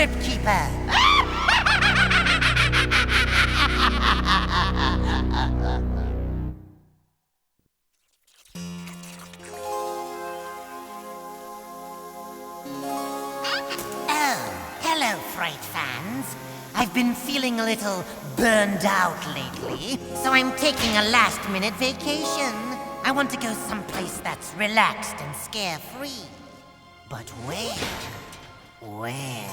CryptKeeper. Oh, hello, Fright fans. I've been feeling a little burned out lately, so I'm taking a last-minute vacation. I want to go someplace that's relaxed and scare-free. But where? Where?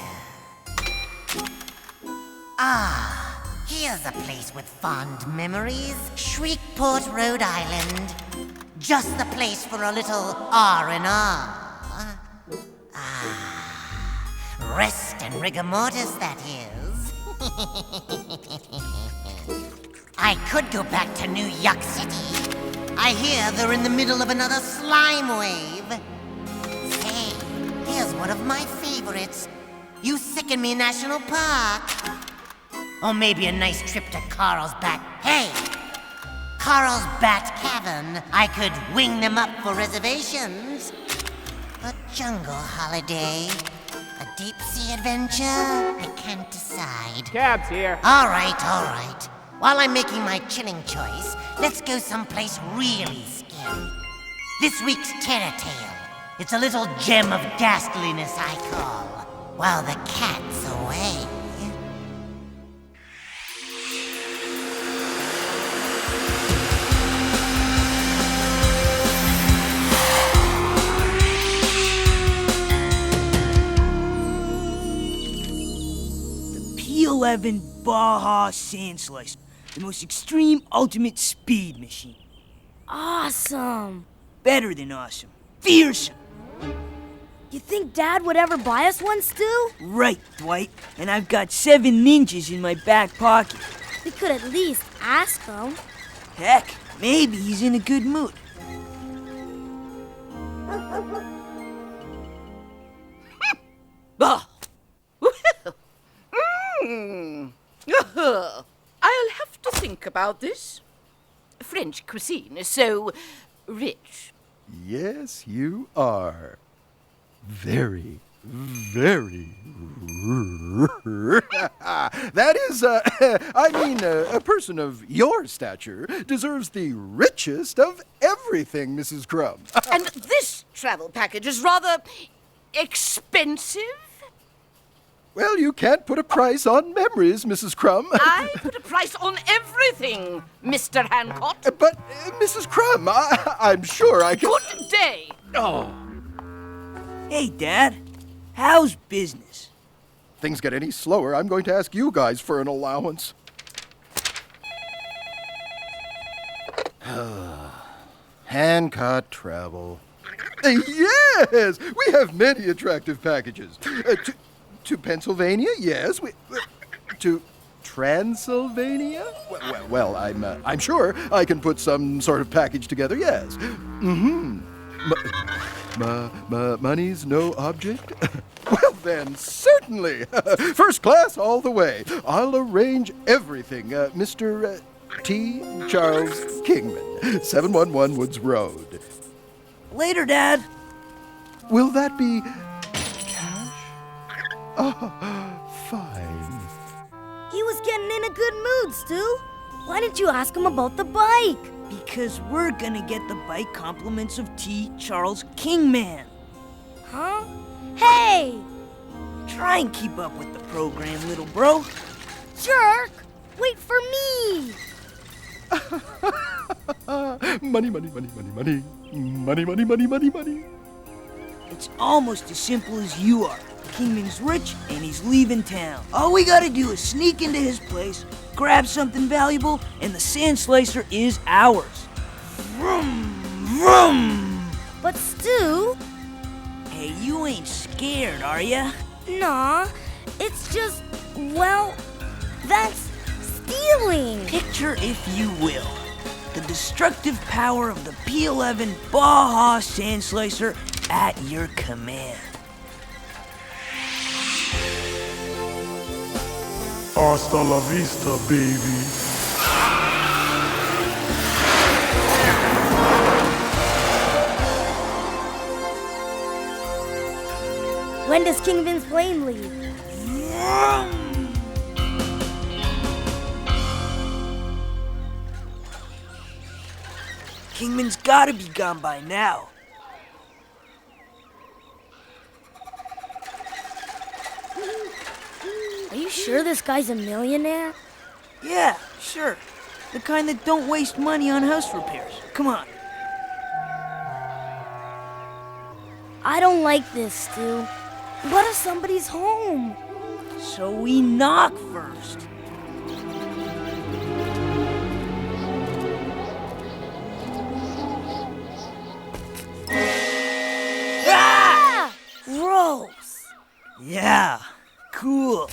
Ah, here's a place with fond memories. Shreveport, Rhode Island. Just the place for a little R&R. Ah, rest and rigor mortis, that is. I could go back to New York City. I hear they're in the middle of another slime wave. Hey, here's one of my favorites. You Sicken Me National Park. Or maybe a nice trip to Carlsbad. Hey! Carlsbad Cavern. I could wing them up for reservations. A jungle holiday. A deep-sea adventure? I can't decide. Cab's here. All right. While I'm making my chilling choice, let's go someplace really scary. This week's Terror Tale. It's a little gem of ghastliness, I call. While the cat's away. E01 Baja Sand Slicer, the most extreme ultimate speed machine. Awesome! Better than awesome. Fearsome. You think Dad would ever buy us one, Stu? Right, Dwight. And I've got 7 ninjas in my back pocket. We could at least ask him. Heck, maybe he's in a good mood. Oh. I'll have to think about this. French cuisine is so rich. Yes, you are. Very, very. That is, a person of your stature deserves the richest of everything, Mrs. Crumb. And this travel package is rather expensive. Well, you can't put a price on memories, Mrs. Crumb. I put a price on everything, Mr. Hancock. But, Mrs. Crumb, I'm sure I can... Good day. Oh. Hey, Dad. How's business? Things get any slower, I'm going to ask you guys for an allowance. Hancock Travel. Yes! We have many attractive packages. To Pennsylvania, yes. To Transylvania? Well, I'm sure I can put some sort of package together, yes. Money's no object? Well then, certainly. First class all the way. I'll arrange everything. Mr. T. Charles Kingman, 711 Woods Road. Later, Dad. Will that be cash? Oh, fine. He was getting in a good mood, Stu. Why didn't you ask him about the bike? Because we're gonna get the bike compliments of T. Charles Kingman. Huh? Hey! Try and keep up with the program, little bro. Jerk! Wait for me! Money, money, money, money, money. Money, money, money, money, money. It's almost as simple as you are. Kingman's rich and he's leaving town. All we gotta do is sneak into his place, grab something valuable, and the sand slicer is ours. Vroom, vroom! But Stu... Hey, you ain't scared, are ya? Nah, it's just, well, that's stealing. Picture, if you will, the destructive power of the P11 Baja Sand Slicer at your command. Hasta la vista, baby. When does Kingman's plane leave? Kingman's gotta be gone by now. Are you sure this guy's a millionaire? Yeah, sure. The kind that don't waste money on house repairs. Come on. I don't like this, Stu. What if somebody's home? So we knock first. Ah! Gross. Yeah, cool.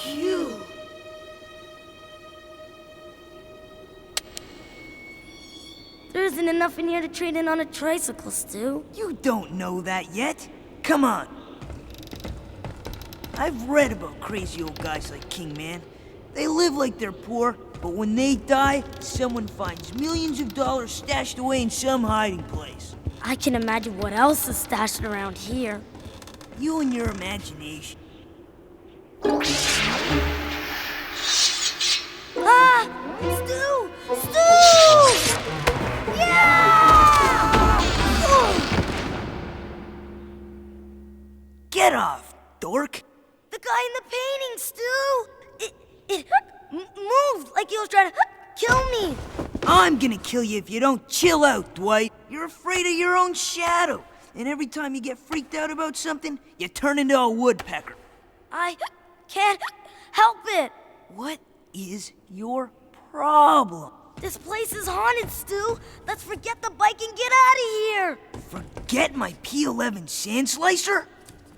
Phew. There isn't enough in here to trade in on a tricycle, Stu. You don't know that yet. Come on. I've read about crazy old guys like Kingman. They live like they're poor, but when they die, someone finds millions of dollars stashed away in some hiding place. I can imagine what else is stashed around here. You and your imagination. Ah! Stu! Stu! Yeah! Get off, dork. The guy in the painting, Stu! It moved like he was trying to kill me. I'm gonna kill you if you don't chill out, Dwight. You're afraid of your own shadow. And every time you get freaked out about something, you turn into a woodpecker. I can't help it. What is your problem? This place is haunted, Stu. Let's forget the bike and get out of here. Forget my P11 sand slicer?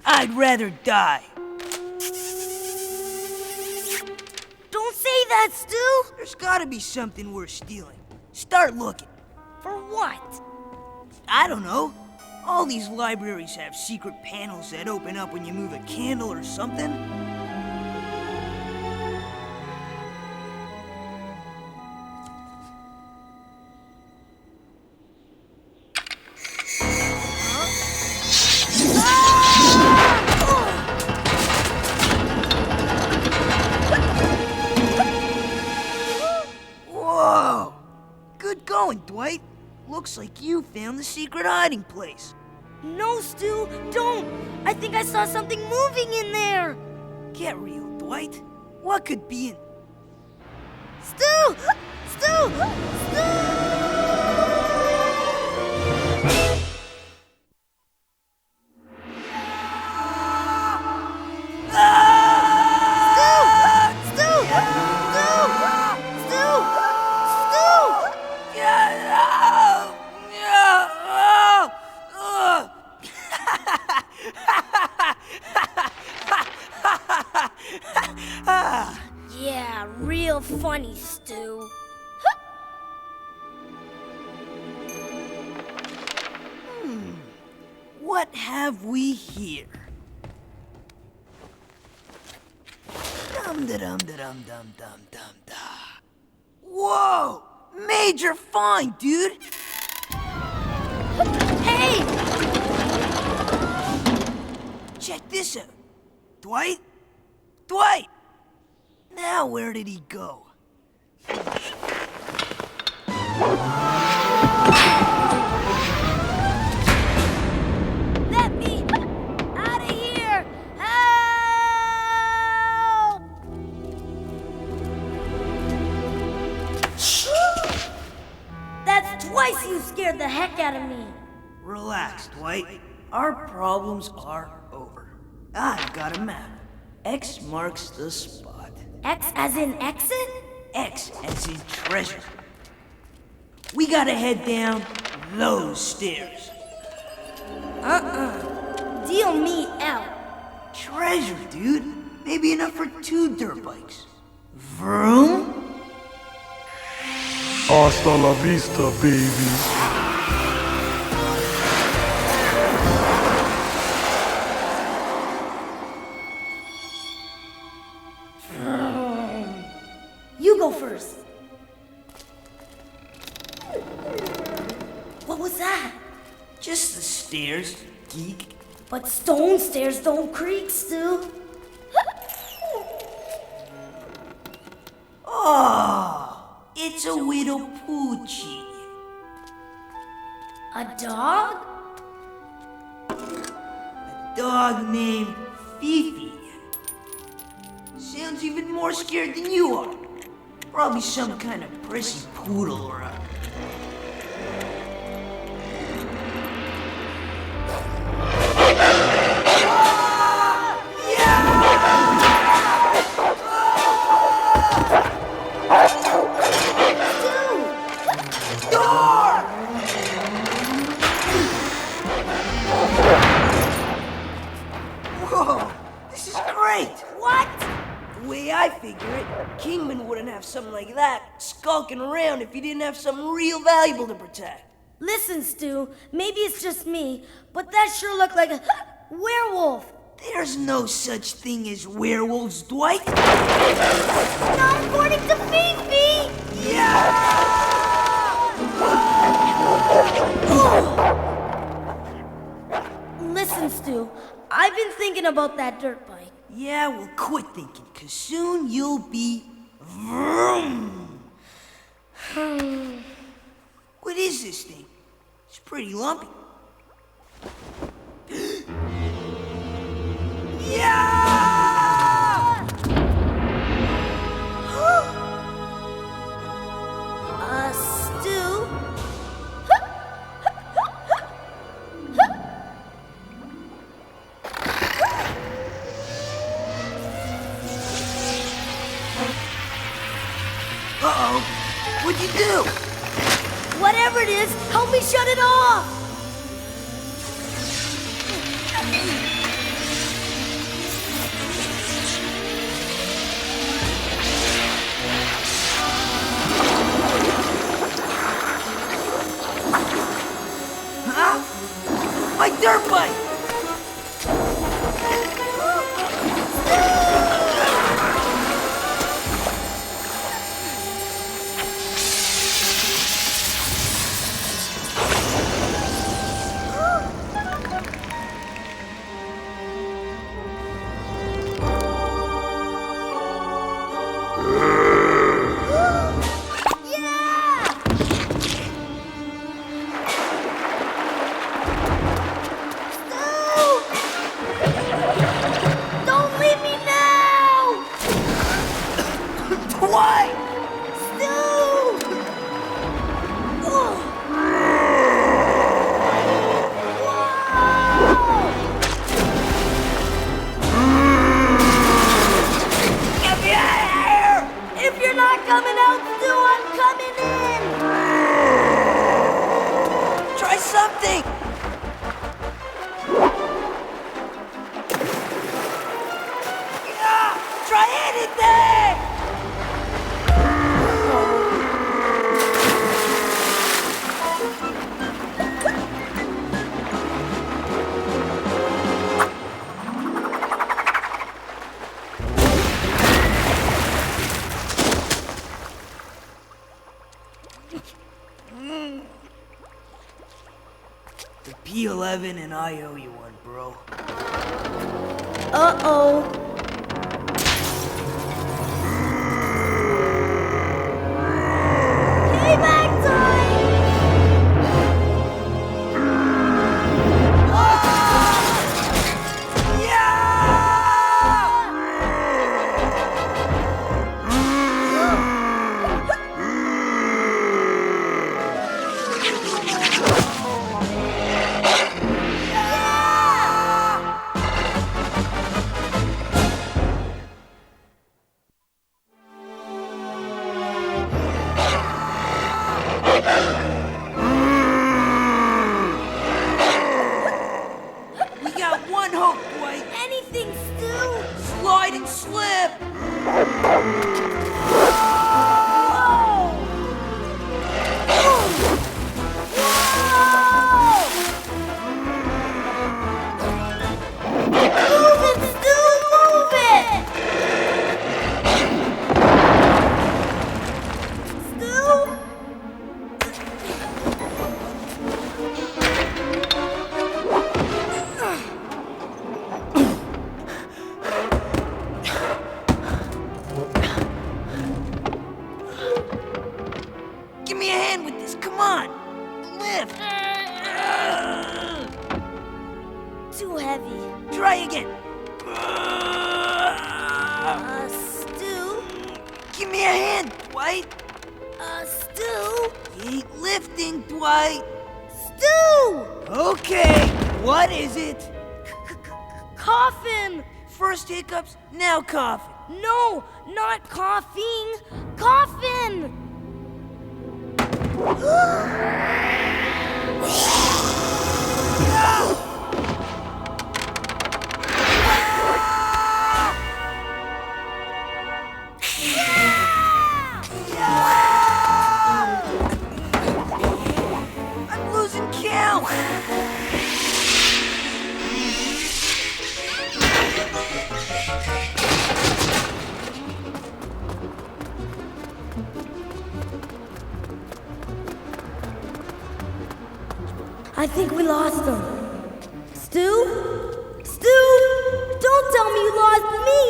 I'd rather die. Don't say that, Stu. There's gotta be something worth stealing. Start looking. For what? I don't know. All these libraries have secret panels that open up when you move a candle or something. Whoa! Good going, Dwight. Looks like you found the secret hiding place. No, Stu, don't. I think I saw something moving in there. Get real, Dwight. What could be in... Stu! Stu! Stu! Yeah, real funny, Stu. What have we here? Dum-da-dum-da-dum-dum-dum-dum-da. Whoa! Major find, dude! Hey! Check this out. Dwight? Dwight! Now where did he go? Let me out of here! Help! That's twice you scared the heck out of me. Relax, Dwight. Our problems are over. I've got a map. X marks the spot. X as in exit? X as in treasure. We gotta head down those stairs. Deal me out. Treasure, dude. Maybe enough for 2 dirt bikes. Vroom? Hasta la vista, baby. go first. What was that? Just the stairs, geek. But stone stairs don't creak, Stu. Oh, it's a widow Poochie. A dog? A dog named Fifi. Sounds even more scared than you are. Probably some kind of prissy poodle or a... I figure it, Kingman wouldn't have something like that skulking around if he didn't have something real valuable to protect. Listen, Stu, maybe it's just me, but that sure looked like a werewolf. There's no such thing as werewolves, Dwight. Not according to Fifi! Listen, Stu, I've been thinking about that dirt bike. Yeah, well, quit thinking, 'cause soon you'll be vroom. What is this thing? It's pretty lumpy. Stu? Uh-oh. What'd you do? Whatever it is, help me shut it off! Huh? My dirt bike! Coming out, Stu, I'm coming in! Try something! Yeah, try anything! The P11 and I owe you one, bro. Uh-oh. Payback time! Give me a hand, Dwight. Stu? You ain't lifting, Dwight. Stu! Okay, what is it? Coffin! First hiccups, now coughing. No, not coughing. Coffin! I'm losing count. I think we lost him. Stu? Stu! Don't tell me you lost me!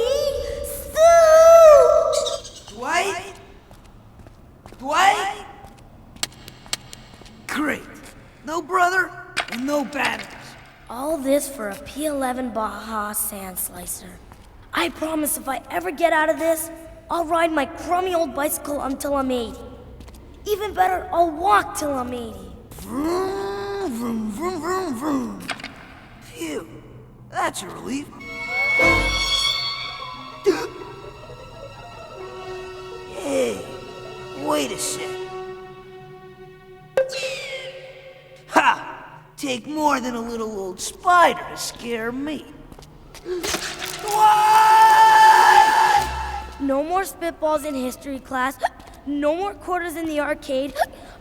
Stu! Dwight? Dwight? Great. No brother and no batteries. All this for a P11 Baja Sand Slicer. I promise if I ever get out of this, I'll ride my crummy old bicycle until I'm 80. Even better, I'll walk till I'm 80. Vroom, vroom, vroom, vroom, vroom. Phew, that's a relief. Hey, wait a sec. Ha! Take more than a little old spider to scare me. What? No more spitballs in history class. No more quarters in the arcade.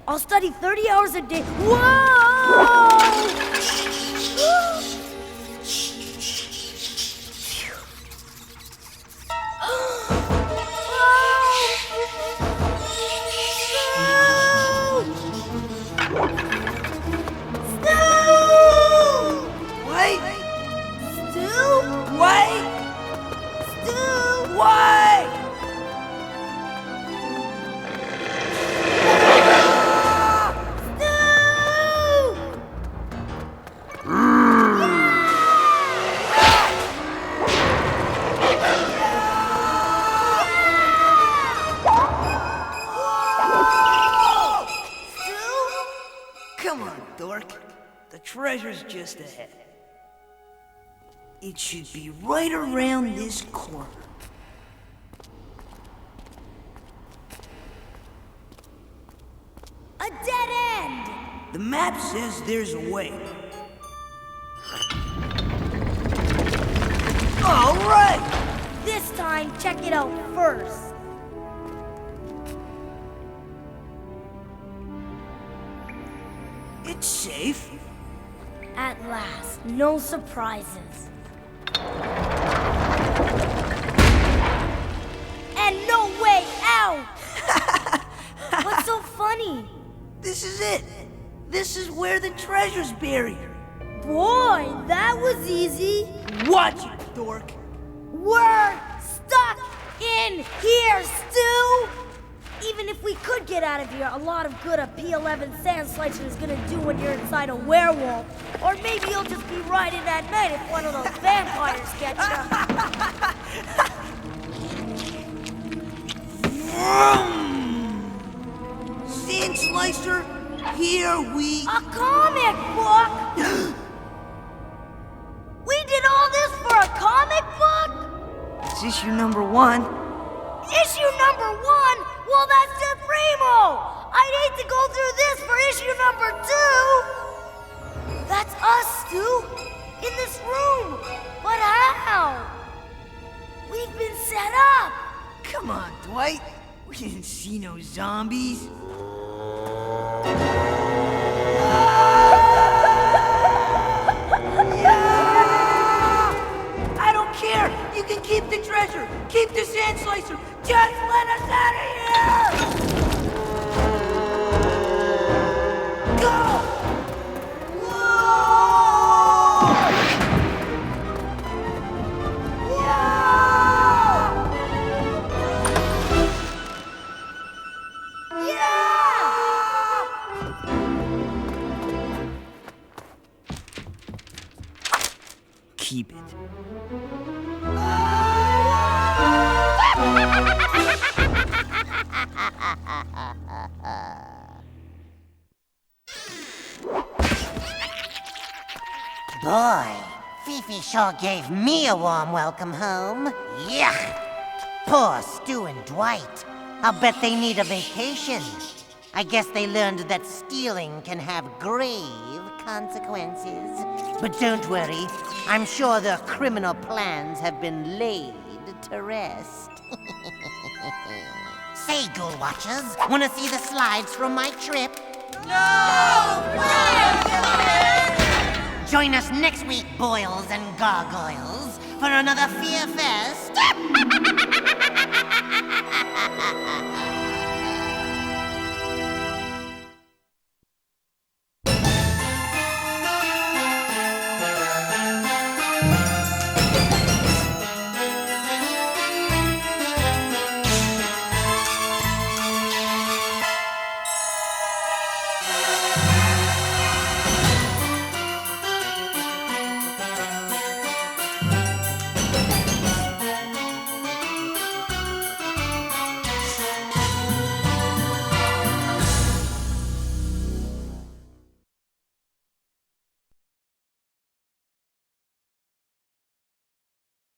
I'll study 30 hours a day. Whoa! Wait, Stu? wait, Stu? wait! Come on, dork. The treasure's just ahead. It should be right around this corner. A dead end! The map says there's a way. All right! This time, check it out first. It's safe. At last, no surprises. And no way out! What's so funny? This is it. This is where the treasure's buried. Boy, that was easy. Watch it, dork. We're stuck in here, Stu! Even if we could get out of here, a lot of good a P11 sand slicer is gonna do when you're inside a werewolf. Or maybe you'll just be riding at night if one of those vampires get Vroom. Sand slicer, here we... A comic book? We did all this for a comic book? It's issue number 1. Issue number 1? Well, that's supremo! I'd hate to go through this for issue number 2! That's us, Stu! In this room! But how? We've been set up! Come on, Dwight. We didn't see no zombies. I don't care. You can keep the treasure. Keep the sand slicer. Just let us out of here. Go. Whoa! Keep it. Boy, Fifi sure gave me a warm welcome home. Yuck! Poor Stu and Dwight. I'll bet they need a vacation. I guess they learned that stealing can have grave consequences. But don't worry, I'm sure their criminal plans have been laid to rest. Say, Ghoul Watchers, wanna see the slides from my trip? No! Join us next week, boils and gargoyles, for another Fear Fest.